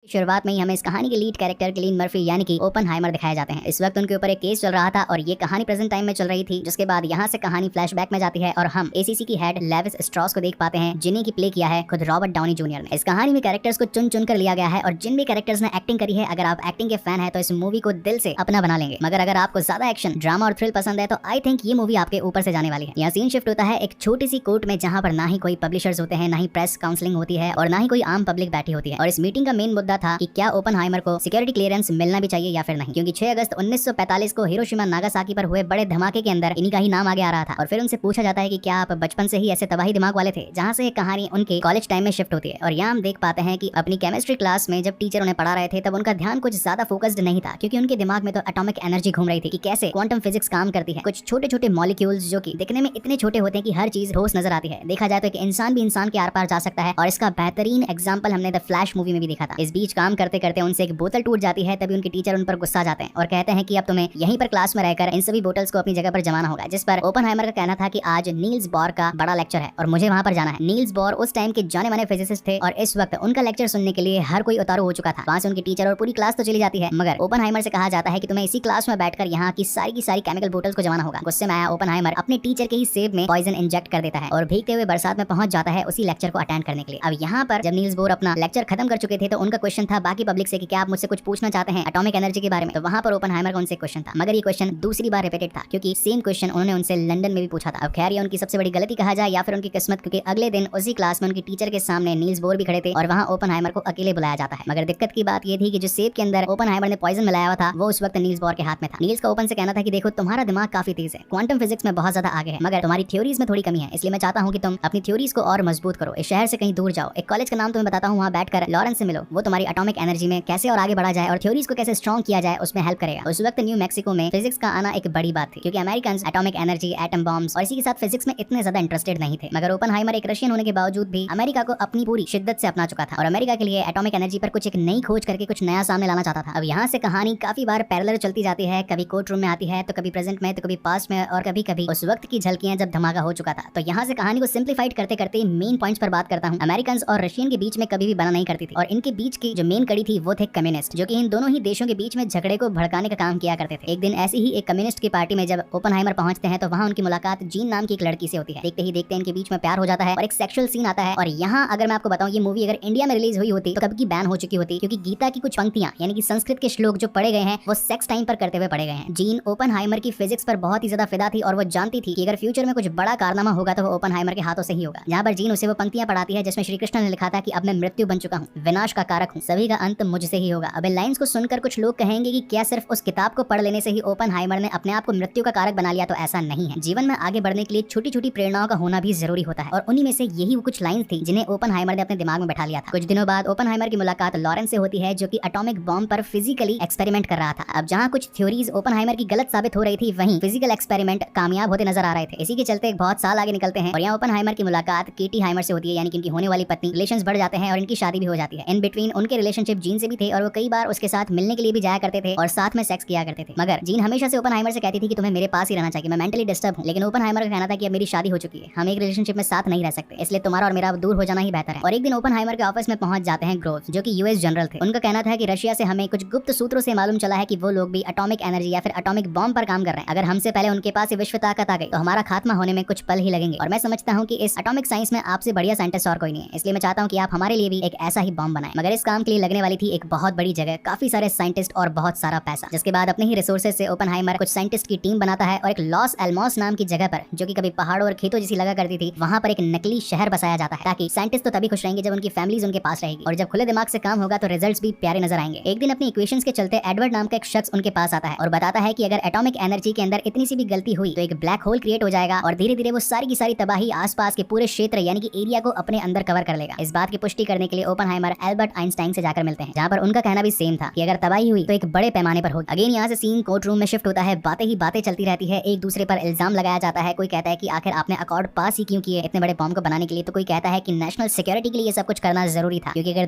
शुरुआत में ही हमें इस कहानी के लीड कैरेक्टर किलियन मर्फी यानी कि ओपनहाइमर दिखाए जाते हैं। इस वक्त उनके ऊपर एक केस चल रहा था और ये कहानी प्रेजेंट टाइम में चल रही थी, जिसके बाद यहाँ से कहानी फ्लैशबैक में जाती है और हम एसीसी की हेड लेविस स्ट्रॉस को देख पाते हैं, जिन्हें की प्ले किया है खुद रॉबर्ट डाउनी जूनियर ने। इस कहानी में कैरेक्टर्स को चुन चुन कर लिया गया है और जिन भी कैरेक्टर्स ने एक्टिंग करी है, अगर आप एक्टिंग के फैन है तो इस मूवी को दिल से अपना बना लेंगे। मगर अगर आपको ज्यादा एक्शन, ड्रामा और थ्रिल पसंद है तो आई थिंक ये मूवी आपके ऊपर से जाने वाली है। यहाँ सीन शिफ्ट होता है एक छोटी सी कोर्ट में, जहाँ पर ना ही कोई पब्लिशर्स होते हैं, ना ही प्रेस काउंसलिंग होती है और ना ही कोई आम पब्लिक बैठी होती है। और इस मीटिंग का मेन मुद्दा था कि क्या ओपनहाइमर को सिक्योरिटी क्लियरेंस मिलना भी चाहिए या फिर नहीं, क्योंकि 6 अगस्त 1945 को हिरोशिमा नागासाकी पर हुए बड़े धमाके के अंदर इन्हीं का ही नाम आगे आ रहा था। और फिर उनसे पूछा जाता है कि क्या आप बचपन से ही ऐसे तबाही दिमाग वाले थे, जहाँ से कहानी उनके कॉलेज टाइम में शिफ्ट होती है। और यहाँ हम देख पाते हैं कि अपनी केमिस्ट्री क्लास में जब टीचर उन्हें पढ़ा रहे थे तब उनका ध्यान कुछ ज्यादा फोकस्ड नहीं था, क्योंकि उनके दिमाग में तो एटॉमिक एनर्जी घूम रही थी कि कैसे क्वांटम फिजिक्स काम करती है। कुछ छोटे छोटे मॉलिक्यूल्स जो कि दिखने में इतने छोटे होते हैं कि हर चीज ठोस नजर आती है। देखा जाए तो एक इंसान भी इंसान के आर पार जा सकता है और इसका बेहतरीन एग्जांपल हमने द फ्लैश मूवी में भी देखा था। इस बीच काम करते करते उनसे एक बोतल टूट जाती है, तभी उनके टीचर उन पर गुस्सा जाते हैं और कहते हैं कि अब तुम्हें यहीं पर क्लास में रहकर इन सभी बोतल्स को अपनी जगह पर जमाना होगा। जिस पर ओपनहाइमर का कहना था कि आज नील्स बोर का बड़ा लेक्चर है और मुझे वहां पर जाना है। नील्स बोर उस टाइम के जाने माने फिजिसिस्ट थे और इस वक्त उनका लेक्चर सुनने के लिए हर कोई उतारू हो चुका था। वहां से उनके टीचर और पूरी क्लास तो चली जाती है, मगर ओपनहाइमर से कहा जाता है कि तुम्हें इसी क्लास में बैठकर यहाँ की सारी केमिकल बोतल्स को जमाना होगा। गुस्से में आया ओपनहाइमर अपने टीचर के ही सेब में पॉइजन इंजेक्ट कर देता है और भीगते हुए बरसात में पहुंच जाता है उसी लेक्चर को अटेंड करने के लिए। अब यहाँ पर जब नील्स बोर अपना लेक्चर खत्म कर चुके थे तो उनका क्वेश्चन था बाकी पब्लिक से कि क्या आप मुझसे कुछ पूछना चाहते हैं एटॉमिक एनर्जी के बारे में। तो वहाँ पर ओपनहाइमर का उनसे क्वेश्चन था, मगर ये क्वेश्चन दूसरी बार रिपीटेड था, क्योंकि सेम क्वेश्चन उन्होंने उनसे लंदन में भी पूछा था। अब खैर ये उनकी सबसे बड़ी गलती कहा जाए या फिर उनकी किस्मत, क्योंकि अगले दिन उसी क्लास में उनकी टीचर के सामने नील्स बोर भी खड़े थे और वहाँ ओपनहाइमर को अकेले बुलाया जाता है। मगर दिक्कत की बात ये थी कि जो सेब के अंदर ओपनहाइमर ने पॉइजन मिलाया हुआ था वो उस वक्त नील्स बोर के हाथ में था। नील्स का ओपन से कहना था कि देखो तुम्हारा दिमाग काफी तेज है, क्वांटम फिजिक्स में बहुत ज्यादा आगे है, मगर तुम्हारी थ्योरीज में थोड़ी कमी है, इसलिए मैं चाहता हूँ कि तुम अपनी थ्योरीज को और मजबूत करो, इस शहर से कहीं दूर जाओ, एक कॉलेज का नाम तुम्हें बताता हूँ, वहाँ बैठकर लॉरेंस से मिलो, वो तुम्हारी एटॉमिक एनर्जी में कैसे और आगे बढ़ा जाए और थ्योरीज को कैसे स्ट्रॉन्ग किया जाए उसमें हेल्प करेगा। उस वक्त न्यू मैक्सिको में फिजिक्स का आना एक बड़ी बात थी, क्योंकि American atomic energy, atom bombs और इसी के साथ फिजिक्स में इतने ज्यादा इंटरेस्टेड नहीं थे। मगर ओपनहाइमर एक रशियन होने के बावजूद भी अमेरिका को अपनी पूरी शिद्दत से अपना चुका था और अमेरिका के लिए एटॉमिक एनर्जी पर कुछ एक नई खोज करके कुछ नया सामने लाना चाहता था। अब यहाँ से कहानी काफी बार पैरेलल चलती जाती है, कभी कोर्ट रूम में आती है तो कभी प्रेजेंट में तो कभी पास्ट में और कभी कभी उस वक्त की झलकियां जब धमाका हो चुका था। तो यहाँ से कहानी को सिंप्लीफाइड करते करते मेन पॉइंट्स पर बात करता हूँ। अमेरिकन और रशियन के बीच में कभी भी बना नहीं करती थी और इनके बीच की जो मेन कड़ी थी वो थे कम्युनिस्ट, जो कि इन दोनों ही देशों के बीच में झगड़े को भड़काने का काम किया करते थे। एक दिन ऐसी ही एक कम्युनिस्ट की पार्टी में जब ओपनहाइमर पहुंचते हैं तो वहाँ उनकी मुलाकात जीन नाम की एक लड़की से होती है। देखते ही देखते इनके बीच में प्यार हो जाता है और एक सेक्सुअल सीन आता है। और यहाँ अगर मैं आपको बताऊं ये मूवी अगर इंडिया में रिलीज हुई होती तो कब की बैन हो चुकी होती, क्योंकि गीता की कुछ पंक्तियां यानी कि संस्कृत के श्लोक जो पढ़े गए हैं वो सेक्स टाइम पर करते हुए पढ़े गए हैं। जीन ओपनहाइमर की फिजिक्स पर बहुत ही ज्यादा फिदा थी और वो जानती थी कि अगर फ्यूचर में कुछ बड़ा कारनामा होगा तो वो ओपनहाइमर के हाथों से ही होगा। जहाँ पर जीन उसे वो पंक्तियां पढ़ाती है जिसमें श्री कृष्ण ने लिखा था कि अब मैं मृत्यु बन चुका हूँ, विनाश का कारक हूँ, सभी का अंत मुझसे ही होगा। अब लाइंस को सुनकर कुछ लोग कहेंगे कि क्या सिर्फ उस किताब को पढ़ लेने से ही ओपनहाइमर ने अपने आप को मृत्यु का कारक बना लिया, तो ऐसा नहीं है। जीवन में आगे बढ़ने के लिए छोटी छोटी प्रेरणाओं का होना भी जरूरी होता है और उन्हीं में से यही वो कुछ लाइंस थी जिन्हें ओपनहाइमर ने अपने दिमाग में बैठा लिया था। कुछ दिनों बाद ओपनहाइमर की मुलाकात लॉरेंस से होती है, जो कि एटॉमिक बॉम्ब पर फिजिकली एक्सपेरिमेंट कर रहा था। अब जहाँ कुछ थ्योरीज ओपनहाइमर की गलत साबित हो रही थी, वहीं फिजिकल एक्सपेरिमेंट कामयाब होते नजर आ रहे थे। इसी के चलते बहुत साल आगे निकलते हैं और यहाँ ओपनहाइमर की मुलाकात केटी हाइमर से होती है, यानी कि इनकी होने वाली पत्नी। रिलेशंस बढ़ जाते हैं और इनकी शादी भी हो जाती है। इन बिटवीन उनके रिलेशनशिप जीन से भी थे और वो कई बार उसके साथ मिलने के लिए भी जाया करते थे और साथ में सेक्स किया करते थे। मगर जीन हमेशा से ओपनहाइमर से कहती थी कि तुम्हें मेरे पास ही रहना चाहिए, मैं मेंटली डिस्टर्ब हूं। लेकिन ओपनहाइमर का कहना था कि अब मेरी शादी हो चुकी है, हम एक रिलेशनशिप में साथ नहीं रह सकते, इसलिए तुम्हारा और मेरा दूर हो जाना ही बेहतर है। और एक दिन ओपनहाइमर के ऑफिस में पहुंच जाते हैं ग्रोव्स, जो कि यूएस जनरल थे। उनका कहना था कि रशिया से हमें कुछ गुप्त सूत्रों से मालूम चला है कि वो लोग भी एटॉमिक एनर्जी या फिर एटॉमिक बॉम्ब पर काम कर रहे हैं। अगर हमसे पहले उनके पास ये विश्व ताकत आ गई तो हमारा खात्मा होने में कुछ पल ही लगेंगे। और मैं समझता हूँ कि इस एटॉमिक साइंस में आपसे बढ़िया साइंटिस्ट और कोई नहीं है, इसलिए मैं चाहता हूँ कि आप हमारे लिए भी एक ऐसा ही बॉम्ब बनाएं। मगर इस काम के लिए लगने वाली थी एक बहुत बड़ी जगह, काफी सारे साइंटिस्ट और बहुत सारा पैसा। जिसके बाद अपने ही रिसोर्सेज से ओपनहाइमर कुछ साइंटिस्ट की टीम बनाता है और एक लॉस एल्मोस नाम की जगह पर, जो कि कभी पहाड़ों और खेतों जैसी लगा करती थी, वहां पर एक नकली शहर बसाया जाता है, ताकि साइंटिस्ट तो तभी खुश रहेंगे जब उनकी फैमिलीज उनके पास रहेगी और जब खुले दिमाग से काम होगा तो रिजल्ट्स भी प्यारे नजर आएंगे। एक दिन अपनी इक्वेशंस के चलते एडवर्ड नाम का एक शख्स उनके पास आता है और बताता है कि अगर एटॉमिक एनर्जी के अंदर इतनी सी भी गलती हुई तो एक ब्लैक होल क्रिएट हो जाएगा और धीरे धीरे वो सारी की सारी तबाही आसपास के पूरे क्षेत्र यानी कि एरिया को अपने अंदर कवर कर लेगा। इस बात की पुष्टि करने के लिए ओपनहाइमर एल्बर्ट आइंस्टाइन से जाकर मिलते हैं, जहाँ पर उनका कहना भी सेम था कि अगर तबाही हुई तो एक बड़े पैमाने पर होगी। अगेन यहाँ से सीन कोर्ट रूम में शिफ्ट होता है, बातें ही बातें चलती रहती है, एक दूसरे पर इल्जाम लगाया जाता है। कोई कहता है कि आखिर आपने अकॉर्ड पास ही क्यों किए इतने बड़े बॉम्ब को बनाने के लिए, तो कोई कहता है कि नेशनल सिक्योरिटी के लिए सब कुछ करना जरूरी था, क्योंकि अगर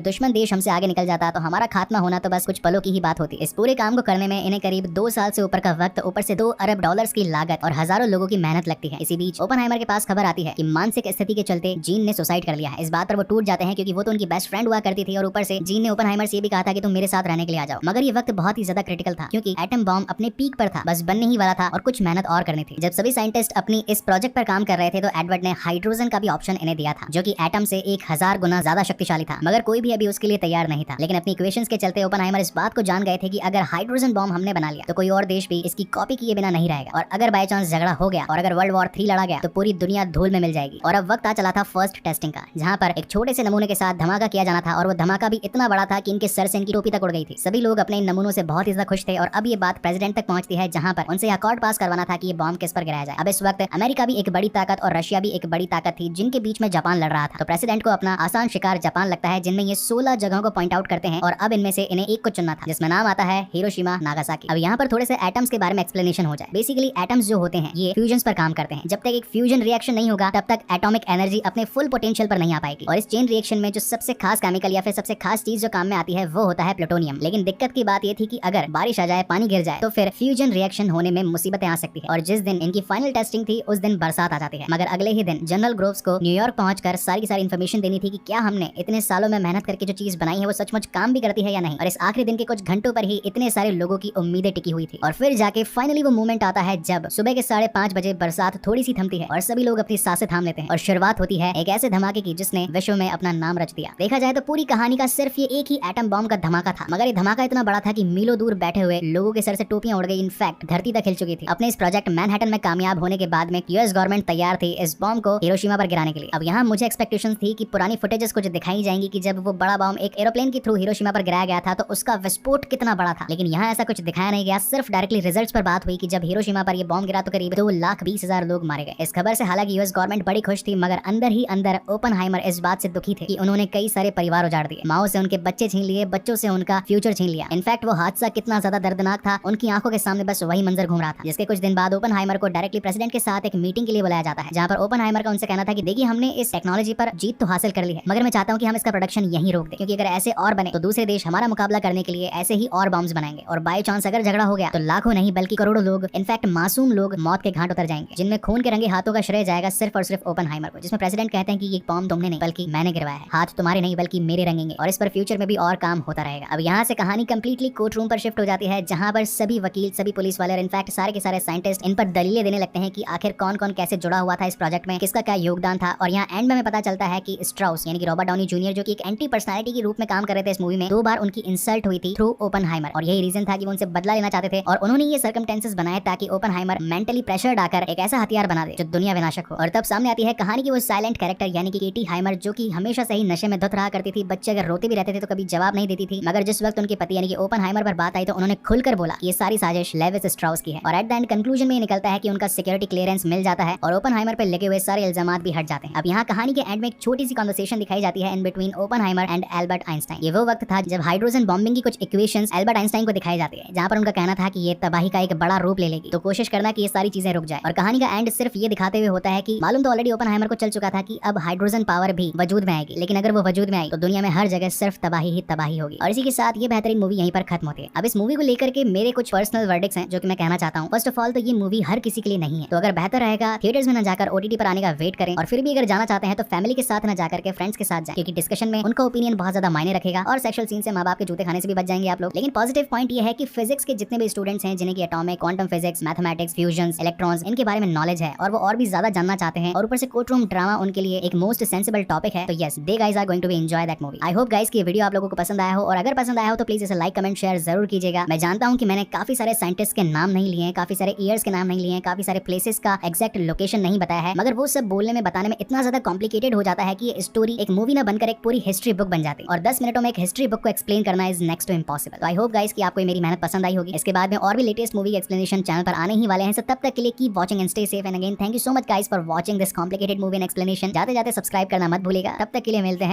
दुश्मन देश हमसे आगे निकल जाता तो हमारा खात्मा होना तो बस कुछ पलों की ही बात होती। इस पूरे काम को करने में इन्हें करीब 2 साल से ऊपर का वक्त, ऊपर से $2 अरब की लागत और हजारों लोगों की मेहनत लगती है। इसी बीच ओपनहाइमर के पास खबर आती है कि मानसिक स्थिति के चलते जीन ने सुसाइड कर लिया है। इस बात पर वो टूट जाते हैं, क्योंकि वो तो उनकी बेस्ट फ्रेंड हुआ करती थी और ऊपर से जीन ने ओपनहाइमर से ये भी कहा था कि तुम मेरे साथ रहने के लिए आ जाओ, मगर ये वक्त बहुत ही ज्यादा क्रिटिकल था क्योंकि एटम बॉम्ब अपने पीक पर था, बस बनने ही वाला था और कुछ मेहनत और करनी थी। जब सभी साइंटिस्ट अपनी इस प्रोजेक्ट पर काम कर रहे थे तो एडवर्ड ने हाइड्रोजन का भी ऑप्शन इन्हें दिया था, जो कि एटम से 1000 गुना ज्यादा शक्तिशाली था, मगर कोई भी अभी उसके लिए तैयार नहीं था। लेकिन अपनी इक्वेशंस के चलते ओपनहाइमर इस बात को जान गए थे कि अगर हाइड्रोजन बॉम्ब हमने बना लिया तो कोई और देश भी इसकी कॉपी किए बिना नहीं रहेगा, और अगर बाय चांस झगड़ा हो गया और अगर वर्ल्ड वॉर 3 लड़ा गया तो पूरी दुनिया धूल में मिल जाएगी। और अब वक्त आ चला था फर्स्ट टेस्टिंग का, जहां पर एक छोटे से नमूने के साथ धमाका किया जाना था, और वो धमाका भी इतना बड़ा था कि इनके सर से इनकी टोपी तक उड़ गई थी। सभी लोग अपने इन नमूनों से बहुत ही ज्यादा खुश थे और अब ये बात प्रेसिडेंट तक पहुंचती है, जहां पर उनसे अकॉर्ड पास करवाना था कि ये बॉम्ब किस पर गिराया जाए। अब इस वक्त अमेरिका भी एक बड़ी ताकत और रशिया भी एक बड़ी ताकत थी, जिनके बीच में जापान लड़ रहा था। तो प्रेसिडेंट को अपना आसान शिकार जापान लगता है, जिनमें ये 16 जगहों को पॉइंट आउट करते हैं और अब इनमें से इन्हें एक को चुनना था, जिसमें नाम आता है हिरोशिमा नागासाकी। अब यहाँ पर थोड़े से एटम्स के बारे में एक्सप्लेनेशन हो जाए। बेसिकली एटम्स जो होते हैं ये फ्यूजन पर काम करते हैं। जब तक एक फ्यूजन रिएक्शन नहीं होगा तब तक एटॉमिक एनर्जी अपने फुल पोटेंशियल पर नहीं आ पाएगी, और इस चेन रिएक्शन में जो सबसे खास केमिकल या फिर सबसे खास चीज जो काम में आती है वो होता है प्लूटोनियम। लेकिन दिक्कत की बात ये थी कि अगर बारिश आ जाए, पानी गिर जाए तो फिर फ्यूजन रिएक्शन होने में मुसीबतें आ सकती है, और जिस दिन इनकी फाइनल टेस्टिंग थी उस दिन बरसात आ जाती है। मगर अगले ही दिन जनरल ग्रोव्स को न्यूयॉर्क पहुंचकर सारी की सारी इन्फॉर्मेशन देनी थी कि क्या हमने इतने सालों में मेहनत करके जो चीज बनाई है वो सचमुच काम भी करती है या नहीं। और इस आखिरी दिन के कुछ घंटों पर ही इतने सारे लोगों की उम्मीदें टिकी हुई थी, और फिर जाके फाइनली वो मोमेंट आता है जब सुबह के 5:30 बजे बरसात थोड़ी सी थमती है और सभी लोग अपनी सांसें थाम लेते हैं, और शुरुआत होती है एक ऐसे धमाके की जिसने विश्व में अपना नाम रच दिया। देखा जाए तो पूरी कहानी का सिर्फ ये एक ही एटम बॉम्ब का धमाका था, मगर ये धमाका इतना बड़ा था कि मीलों दूर बैठे हुए लोगों के सर से टोपियां उड़ गई, इनफैक्ट धरती तक हिल चुकी थी। अपने इस प्रोजेक्ट मैनहट्टन में कामयाब होने के बाद में यूएस गवर्नमेंट तैयार थी इस बॉम्ब को हिरोशिमा पर गिराने के लिए। अब यहाँ मुझे एक्सपेक्टेशंस थी कि पुरानी फुटेजेस कुछ दिखाई जाएंगी कि जब वो बड़ा बॉम्ब एक एरोप्लेन के थ्रू हिरोशिमा पर गिराया गया था तो उसका विस्फोट कितना बड़ा था, लेकिन यहाँ ऐसा कुछ दिखाया नहीं गया। सिर्फ डायरेक्टली रिजल्ट्स पर बात हुई कि जब हिरोशिमा पर ये बॉम्ब गिरा तो करीब 2,20,000 लोग मारे गए। इस खबर से हालांकि यूएस गवर्नमेंट बड़ी खुश थी, मगर अंदर ही अंदर ओपनहाइमर इस बात से दुखी थे कि उन्होंने कई सारे परिवार उजाड़ दिए, माओ से उनके बच्चे छीन लिए, बच्चों से उनका फ्यूचर छीन लिया। इनफैक्ट वो हादसा कितना ज्यादा दर्दनाक था, उनकी आंखों के सामने बस वही मंजर घूम रहा था। जिसके कुछ दिन बाद ओपनहाइमर को डायरेक्टली प्रेसिडेंट के साथ एक मीटिंग के लिए बुलाया जाता है, जहां पर ओपनहाइमर का उनसे कहना था कि देखिए हमने इस टेक्नोलॉजी पर जीत तो हासिल कर ली है, मगर मैं चाहता हूं कि हम इसका प्रोडक्शन यहीं रोक दें, क्योंकि अगर ऐसे और बने तो दूसरे देश हमारा मुकाबला करने के लिए ऐसे ही और बॉम्ब्स बनाएंगे, और बाय चांस अगर झगड़ा हो गया तो लाखों नहीं बल्कि करोड़ों लोग, इनफैक्ट मासूम लोग मौत के घाट उतर जाएंगे, जिनमें खून के रंगे हाथों का श्रेय जाएगा सिर्फ और सिर्फ ओपनहाइमर को। जिसमें प्रेसिडेंट कहते हैं कि ये बॉम्ब तुमने नहीं बल्कि मैंने गिरवाया है, हाथ तुम्हारे नहीं बल्कि मेरे रंगेंगे, और इस पर फ्यूचर में भी और काम होता रहेगा। अब यहाँ से कहानी कंप्लीटली कोर्ट रूम पर शिफ्ट हो जाती है, जहां पर सभी वकील, सभी पुलिस वाले, इनफैक्ट सारे के सारे साइंटिस्ट इन पर दलीलें देने लगते हैं कि आखिर कौन कौन कैसे जुड़ा हुआ था इस प्रोजेक्ट में, किसका क्या योगदान था। और यहाँ एंड में हमें पता चलता है कि स्ट्राउस यानी कि रॉबर्ट डाउनी जूनियर, जो कि एक एंटी पर्सनालिटी के रूप में काम कर रहे थे इस मूवी में, 2 बार उनकी इंसल्ट हुई थी थ्रू ओपनहाइमर, और यही रीजन था कि वो उनसे बदला लेना चाहते थे, और उन्होंने ये सर्कमस्टेंसेस बनाए ताकि ओपनहाइमर मेंटली प्रेशर डालकर एक ऐसा हथियार बना दे जो दुनिया विनाशक हो। और तब सामने आती है कहानी की वो साइलेंट कैरेक्टर यानी कि केटी हाइमर, जो कि हमेशा से ही नशे में धुत रहा करती थी। बच्चे अगर रोते भी रहते थे तो कभी जवाब नहीं देती थी, मगर जिस वक्त उनके पति यानी कि ओपनहाइमर पर बात आई तो उन्होंने खुलकर बोला कि ये सारी साजिश लेविस स्ट्राउस की है। और एट द एंड कंक्लूजन में निकलता है कि उनका सिक्योरिटी क्लियरेंस मिल जाता है और ओपनहाइमर पर लगे हुए सारे इल्जामात भी हट जाते हैं। अब यहाँ कहानी के एंड में एक छोटी सी कन्वर्सेशन दिखाई जाती है in between Oppenheimer and Albert Einstein. ये वो वक्त था जब हाइड्रोजन बॉम्बिंग की कुछ इक्वेशंस एल्बर्ट आइंस्टाइन को दिखाई जाती है, जहाँ पर उनका कहना था कि ये तबाही का एक बड़ा रूप ले लेगी, तो कोशिश करना कि ये सारी चीजें रुक जाए। और कहानी का एंड सिर्फ ये दिखाते हुए होता है कि मालूम तो ऑलरेडी ओपनहाइमर को चल चुका था कि अब हाइड्रोजन पावर भी वजूद में आएगी, लेकिन अगर वो वजूद में आई तो दुनिया में हर जगह सिर्फ तबाही ही तबाही होगी। और इसी के साथ ये बेहतरीन मूवी यहीं पर खत्म होती है। अब इस मूवी को लेकर के मेरे कुछ पर्सनल वर्डिक्स हैं जो कि मैं कहना चाहता हूँ। फर्स्ट ऑफ ऑल तो ये मूवी हर किसी के लिए नहीं है, तो अगर बेहतर रहेगा थिएटर्स में न जाकर ओटीटी पर आने का वेट करें, और फिर भी अगर जाना चाहते हैं तो फैमिली के साथ न जाकर के फ्रेंड्स के साथ जाए, क्योंकि डिस्कशन में उनका ओपिनियन बहुत ज्यादा मायने रखेगा, और सेक्सुअल सीन से माँ बाप के जूते खाने से भी बच जाएंगे आप लोग। लेकिन पॉजिटिव पॉइंट ये है कि फिजिक्स के जितने भी स्टूडेंट्स हैं जिन्हें की atomic, quantum physics, mathematics, fusion, electrons, इनके बारे में नॉलेज है और वो और भी ज्यादा जानना चाहते हैं, और ऊपर से कोर्ट रूम ड्रामा उनके लिए एक मोस्ट सेंसिबल टॉपिक है, तो yes they guys are going to be enjoy that movie. I hope guys कि ये वीडियो आप लोगों को पसंद आया हो, और अगर पसंद आया हो तो प्लीज इसे लाइक, कमेंट, शेयर जरूर कीजिएगा। मैं जानता हूं कि मैंने काफी सारे साइंटिस्ट के नाम नहीं लिए हैं, काफी सारे ईयर्स के नाम नहीं लिए हैं, काफी सारे प्लेसेस का एग्जैक्ट लोकेशन नहीं बताया है, मगर वो सब बोलने में, बताने में इतना ज्यादा कॉम्प्लिकेटेड हो जाता है कि ये स्टोरी एक मूवी ना बनकर एक पूरी हिस्ट्री बुक बन जाती है, और 10 मिनटों में एक हिस्ट्री बुक को एक्सप्लेन करना इज नेक्स्ट टू इम्पॉसिबल। तो आई होप गाइस कि आपको मेरी मेहनत पसंद आई होगी। इसके बाद में और भी लेटेस्ट मूवी एक्सप्लेनेशन चैनल पर आने ही वाले हैं, तब तक के लिए keep watching and stay safe, and again thank you so much guys for watching this complicated movie and explanation. जाते जाते सब्सक्राइब करना मत भूलिएगा। तब तक के लिए मिलते हैं।